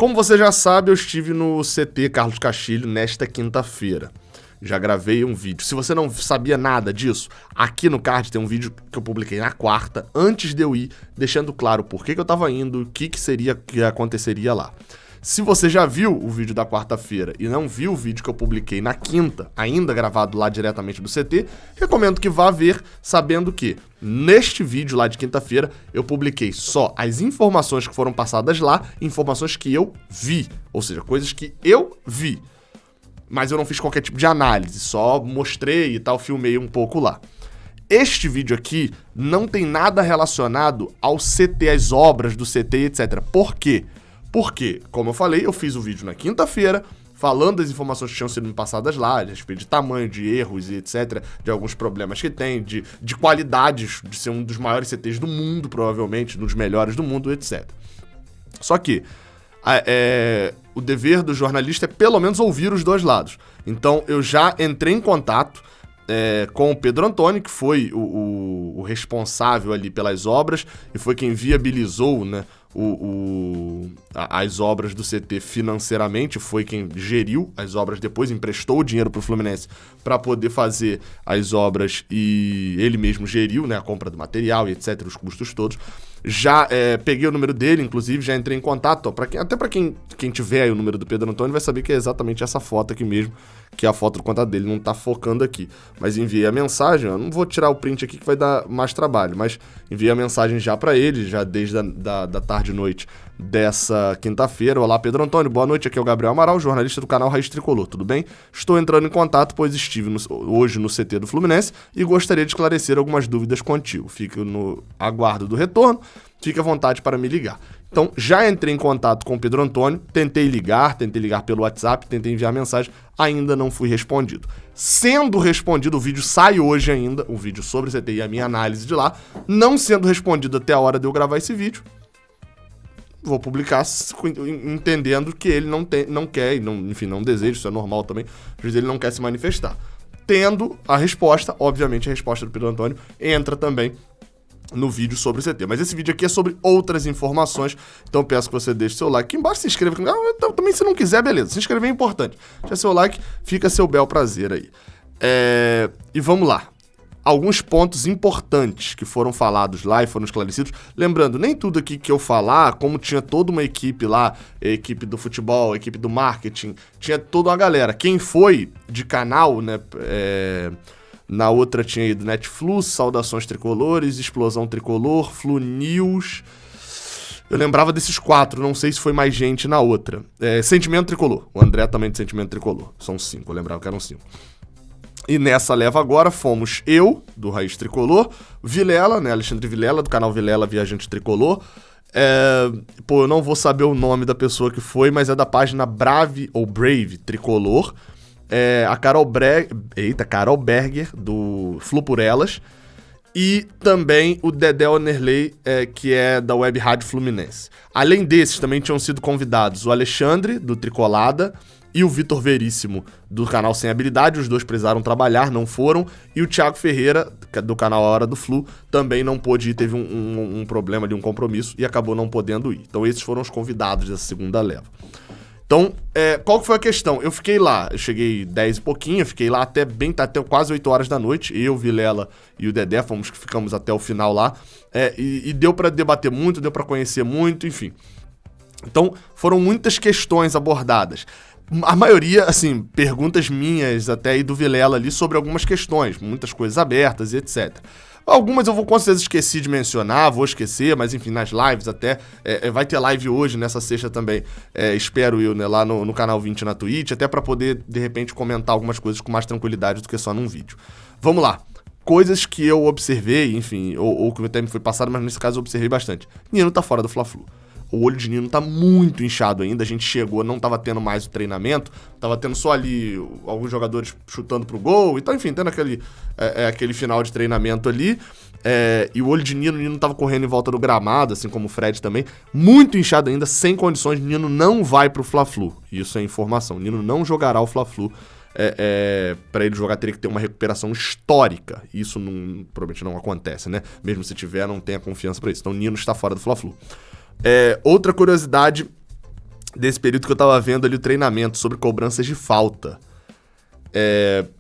Como você já sabe, eu estive no CT Carlos Castilho nesta quinta-feira. Já gravei um vídeo. Se você não sabia nada disso, aqui no card tem um vídeo que eu publiquei na quarta, antes de eu ir, deixando claro por que eu tava indo, o que aconteceria lá. Se você já viu o vídeo da quarta-feira e não viu o vídeo que eu publiquei na quinta, ainda gravado lá diretamente do CT, recomendo que vá ver, sabendo que neste vídeo lá de quinta-feira eu publiquei só as informações que foram passadas lá, informações que eu vi, ou seja, coisas que eu vi. Mas eu não fiz qualquer tipo de análise, só mostrei e tal, filmei um pouco lá. Este vídeo aqui não tem nada relacionado ao CT, às obras do CT, etc. Por quê? Porque, como eu falei, eu fiz o vídeo na quinta-feira, falando das informações que tinham sido me passadas lá, a respeito de tamanho, de erros e etc, de alguns problemas que tem, de qualidades, de ser um dos maiores CTs do mundo, provavelmente, um dos melhores do mundo, etc. Só que o dever do jornalista é pelo menos ouvir os dois lados. Então eu já entrei em contato com o Pedro Antônio, que foi o responsável ali pelas obras e foi quem viabilizou, né, as obras do CT financeiramente, foi quem geriu as obras depois, emprestou o dinheiro para o Fluminense para poder fazer as obras e ele mesmo geriu, né, a compra do material e etc, os custos todos. Já peguei o número dele, inclusive, já entrei em contato, até para quem tiver aí o número do Pedro Antônio vai saber que é exatamente essa foto aqui mesmo, que é a foto do contato dele, não tá focando aqui. Mas enviei a mensagem, eu não vou tirar o print aqui que vai dar mais trabalho, mas enviei a mensagem já para ele, já desde da tarde e noite dessa quinta-feira. Olá, Pedro Antônio, boa noite, aqui é o Gabriel Amaral, jornalista do canal Raiz Tricolor, tudo bem? Estou entrando em contato, pois estive hoje no CT do Fluminense e gostaria de esclarecer algumas dúvidas contigo. Fico no aguardo do retorno, fique à vontade para me ligar. Então, já entrei em contato com o Pedro Antônio, tentei ligar pelo WhatsApp, tentei enviar mensagem, ainda não fui respondido. Sendo respondido, o vídeo sai hoje ainda, o vídeo sobre o CT e a minha análise de lá, não sendo respondido até a hora de eu gravar esse vídeo, vou publicar entendendo que ele não quer, enfim, não deseja, isso é normal também, às vezes ele não quer se manifestar. Tendo a resposta, obviamente a resposta do Pedro Antônio entra também no vídeo sobre o CT. Mas esse vídeo aqui é sobre outras informações, então eu peço que você deixe seu like aqui embaixo, se inscreva aqui. Também se não quiser, beleza, se inscrever é importante. Deixa seu like, fica seu bel prazer aí. E vamos lá. Alguns pontos importantes que foram falados lá e foram esclarecidos. Lembrando, nem tudo aqui que eu falar, como tinha toda uma equipe lá, a equipe do futebol, a equipe do marketing, tinha toda uma galera. Quem foi de canal, né, na outra tinha ido Netflix, Saudações Tricolores, Explosão Tricolor, Flu News. Eu lembrava desses 4, não sei se foi mais gente na outra. Sentimento Tricolor, o André também de Sentimento Tricolor. São 5, eu lembrava que eram 5. E nessa leva agora fomos eu, do Raiz Tricolor, Vilela, né, Alexandre Vilela, do canal Vilela Viajante Tricolor. Eu não vou saber o nome da pessoa que foi, mas é da página Brave Tricolor. A Carol Berger, do Flu por Elas. E também o Dedé Onerley, que é da Web Rádio Fluminense. Além desses, também tinham sido convidados o Alexandre, do Tricolada, e o Vitor Veríssimo, do canal Sem Habilidade. Os dois precisaram trabalhar, não foram. E o Thiago Ferreira, do canal A Hora do Flu, também não pôde ir, teve um problema ali, um compromisso, e acabou não podendo ir. Então esses foram os convidados dessa segunda leva. Então, qual que foi a questão? Eu fiquei lá, eu cheguei 10 e pouquinho, fiquei lá até quase 8 horas da noite. Eu, Vilela e o Dedé ficamos até o final lá. E deu pra debater muito, deu pra conhecer muito, enfim. Então, foram muitas questões abordadas. A maioria, assim, perguntas minhas até aí do Vilela ali sobre algumas questões, muitas coisas abertas e etc. Algumas eu com certeza esqueci de mencionar, vou esquecer, mas enfim, nas lives até, vai ter live hoje, nessa sexta também, espero eu, né, lá no canal 20 na Twitch, até pra poder, de repente, comentar algumas coisas com mais tranquilidade do que só num vídeo. Vamos lá. Coisas que eu observei, enfim, ou que até me foi passado, mas nesse caso eu observei bastante. Nino tá fora do Fla-Flu. O olho de Nino tá muito inchado ainda, a gente chegou, não tava tendo mais o treinamento, tava tendo só ali alguns jogadores chutando pro gol, então enfim, tendo aquele final de treinamento ali, e o olho de Nino tava correndo em volta do gramado, assim como o Fred também, muito inchado ainda, sem condições. Nino não vai pro Fla-Flu, isso é informação, Nino não jogará o Fla-Flu. Para ele jogar teria que ter uma recuperação histórica, isso provavelmente não acontece, né? Mesmo se tiver, não tenha confiança para isso, então Nino está fora do Fla-Flu. Outra curiosidade desse período que eu tava vendo ali o treinamento sobre cobranças de falta.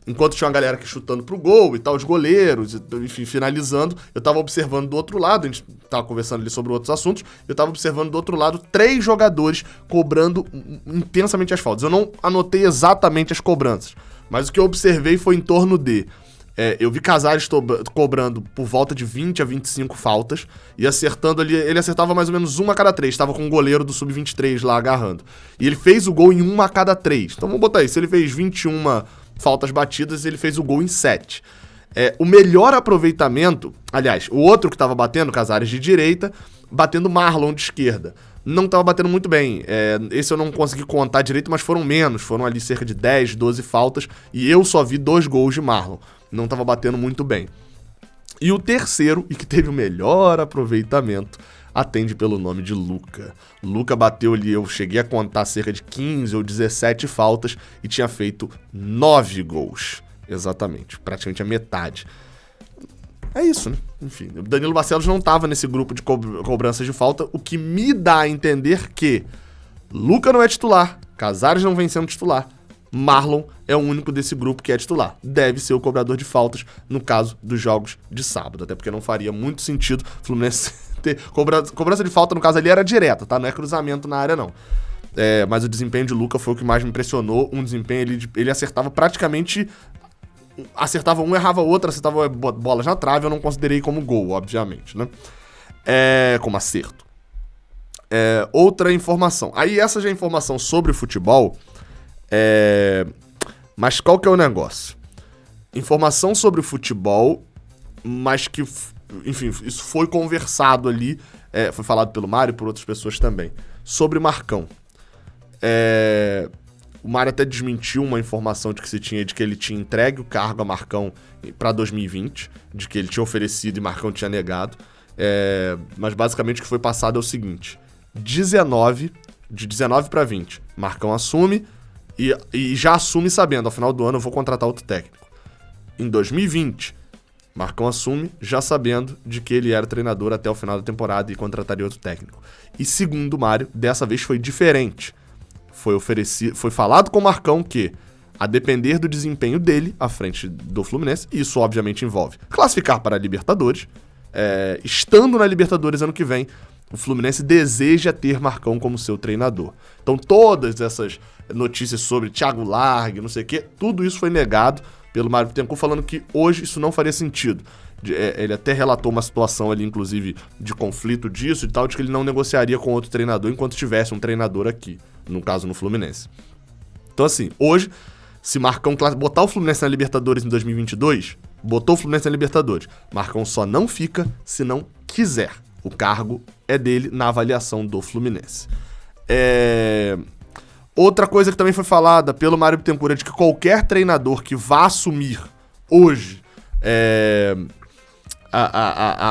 Enquanto tinha uma galera aqui chutando pro gol e tal, os goleiros, enfim, finalizando, eu tava observando do outro lado, a gente tava conversando ali sobre outros assuntos, eu tava observando do outro lado 3 jogadores cobrando intensamente as faltas. Eu não anotei exatamente as cobranças, mas o que eu observei foi em torno de... eu vi Casares cobrando por volta de 20 a 25 faltas e acertando ali, ele acertava mais ou menos uma a cada 3, estava com o goleiro do Sub-23 lá agarrando. E ele fez o gol em uma a cada 3. Então vamos botar aí, se ele fez 21 faltas batidas, ele fez o gol em 7. O melhor aproveitamento, aliás, o outro que estava batendo, Casares de direita, batendo Marlon de esquerda. Não estava batendo muito bem. Esse eu não consegui contar direito, mas foram menos. Foram ali cerca de 10, 12 faltas e eu só vi 2 gols de Marlon. Não estava batendo muito bem. E o terceiro, e que teve o melhor aproveitamento, atende pelo nome de Luca. Luca bateu ali, eu cheguei a contar cerca de 15 ou 17 faltas e tinha feito 9 gols. Exatamente, praticamente a metade. É isso, né? Enfim, o Danilo Barcelos não estava nesse grupo de cobranças de falta, o que me dá a entender que Luca não é titular, Casares não vem sendo titular, Marlon é o único desse grupo que é titular. Deve ser o cobrador de faltas no caso dos jogos de sábado, até porque não faria muito sentido o Fluminense ter... Cobrança de falta, no caso ali, era direta, tá? Não é cruzamento na área, não. Mas o desempenho de Luca foi o que mais me impressionou. Um desempenho, ele acertava praticamente... Acertava um, errava outro, acertava bolas na trave, eu não considerei como gol, obviamente, né? Como acerto. Outra informação. Aí essa já é informação sobre o futebol... Mas qual que é o negócio? Informação sobre o futebol, mas que, enfim, isso foi conversado ali, foi falado pelo Mário e por outras pessoas também, sobre Marcão. O Mário até desmentiu uma informação de que ele tinha entregue o cargo a Marcão para 2020, de que ele tinha oferecido e Marcão tinha negado, mas basicamente o que foi passado é o seguinte: de 19 para 20, Marcão assume, e já assume sabendo, ao final do ano eu vou contratar outro técnico. Em 2020, Marcão assume já sabendo de que ele era treinador até o final da temporada e contrataria outro técnico. E segundo o Mário, dessa vez foi diferente. Foi falado com o Marcão que, a depender do desempenho dele à frente do Fluminense, isso obviamente envolve classificar para a Libertadores, estando na Libertadores ano que vem, o Fluminense deseja ter Marcão como seu treinador. Então todas essas notícias sobre Thiago Largue, não sei o quê, tudo isso foi negado pelo Mário Bittencourt, falando que hoje isso não faria sentido. Ele até relatou uma situação ali, inclusive, de conflito disso e tal, de que ele não negociaria com outro treinador enquanto tivesse um treinador aqui, no caso no Fluminense. Então assim, hoje, se Marcão botar o Fluminense na Libertadores em 2022, botou o Fluminense na Libertadores. Marcão só não fica se não quiser. O cargo é dele na avaliação do Fluminense. Outra coisa que também foi falada pelo Mário Bittencourt é de que qualquer treinador que vá assumir hoje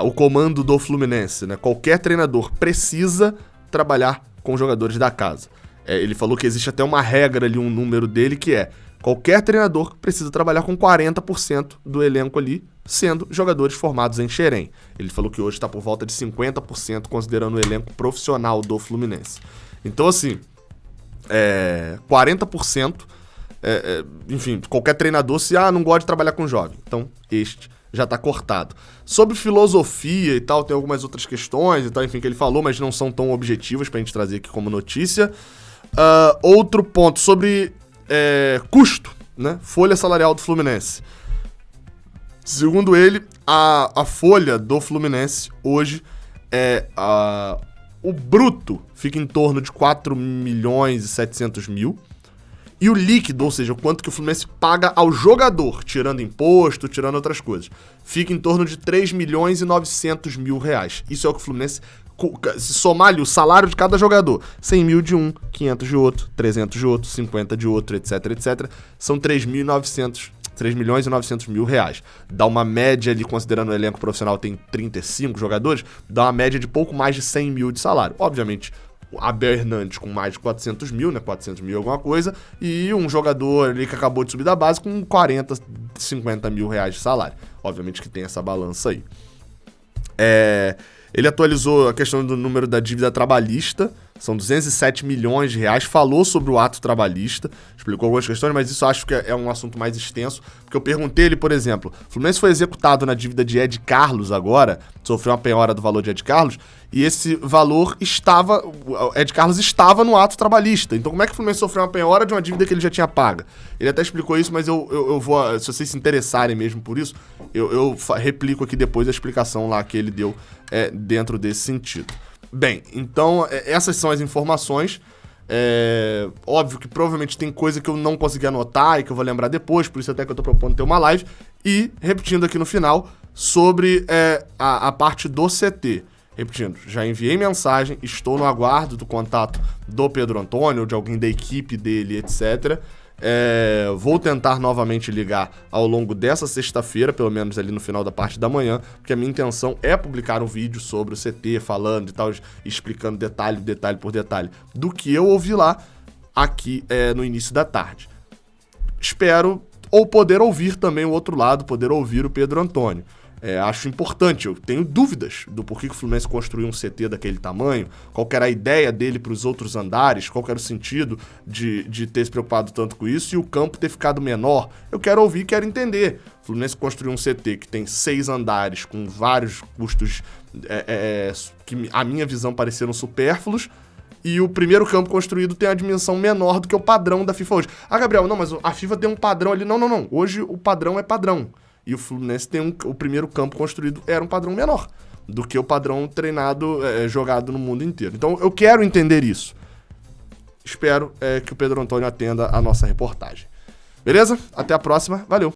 o comando do Fluminense, né? Qualquer treinador precisa trabalhar com jogadores da casa. Ele falou que existe até uma regra ali, um número dele, que qualquer treinador precisa trabalhar com 40% do elenco ali, sendo jogadores formados em Xerém. Ele falou que hoje está por volta de 50%, considerando o elenco profissional do Fluminense. Então, assim, 40%, enfim, qualquer treinador, se não gosta de trabalhar com jovem. Então, este já está cortado. Sobre filosofia e tal, tem algumas outras questões e tal, enfim, que ele falou, mas não são tão objetivas pra gente trazer aqui como notícia. Outro ponto, sobre custo, né? Folha salarial do Fluminense. Segundo ele, a folha do Fluminense hoje o bruto fica em torno de 4 milhões e 700 mil. E o líquido, ou seja, o quanto que o Fluminense paga ao jogador, tirando imposto, tirando outras coisas, fica em torno de 3 milhões e 900 mil reais. Isso é o que o Fluminense, se somar ali o salário de cada jogador, 100 mil de um, 500 de outro, 300 de outro, 50 de outro, etc, etc, são 3 milhões e 900 mil reais. Dá uma média ali, considerando o elenco profissional tem 35 jogadores, dá uma média de pouco mais de 100 mil de salário. Obviamente, Abel Hernandes com mais de 400 mil, né? 400 mil alguma coisa, e um jogador ali que acabou de subir da base com 40, 50 mil reais de salário. Obviamente que tem essa balança aí. Ele atualizou a questão do número da dívida trabalhista são 207 milhões de reais, falou sobre o ato trabalhista, explicou algumas questões, mas isso eu acho que é um assunto mais extenso, porque eu perguntei ele, por exemplo, o Fluminense foi executado na dívida de Ed Carlos agora, sofreu uma penhora do valor de Ed Carlos, e esse valor estava, Ed Carlos estava no ato trabalhista, então como é que o Fluminense sofreu uma penhora de uma dívida que ele já tinha paga? Ele até explicou isso, mas eu vou, se vocês se interessarem mesmo por isso, eu replico aqui depois a explicação lá que ele deu dentro desse sentido. Bem, então essas são as informações. Óbvio que provavelmente tem coisa que eu não consegui anotar e que eu vou lembrar depois, por isso até que eu tô propondo ter uma live. E, repetindo aqui no final, sobre a parte do CT. Repetindo, já enviei mensagem, estou no aguardo do contato do Pedro Antônio, ou de alguém da equipe dele, etc. Vou tentar novamente ligar ao longo dessa sexta-feira, pelo menos ali no final da parte da manhã, porque a minha intenção é publicar um vídeo sobre o CT, falando e tal, explicando detalhe por detalhe do que eu ouvi lá aqui no início da tarde. Espero ou poder ouvir também o outro lado, poder ouvir o Pedro Antônio. Acho importante, eu tenho dúvidas do porquê que o Fluminense construiu um CT daquele tamanho, qual que era a ideia dele para os outros andares, qual que era o sentido de ter se preocupado tanto com isso e o campo ter ficado menor. Eu quero ouvir, quero entender. O Fluminense construiu um CT que tem 6 andares com vários custos que a minha visão pareceram supérfluos, e o primeiro campo construído tem a dimensão menor do que o padrão da FIFA hoje. Gabriel, não, mas a FIFA tem um padrão ali. Não. Hoje o padrão é padrão. E o Fluminense tem o primeiro campo construído era um padrão menor do que o padrão treinado, jogado no mundo inteiro. Então eu quero entender isso. Espero que o Pedro Antônio atenda a nossa reportagem. Beleza? Até a próxima. Valeu!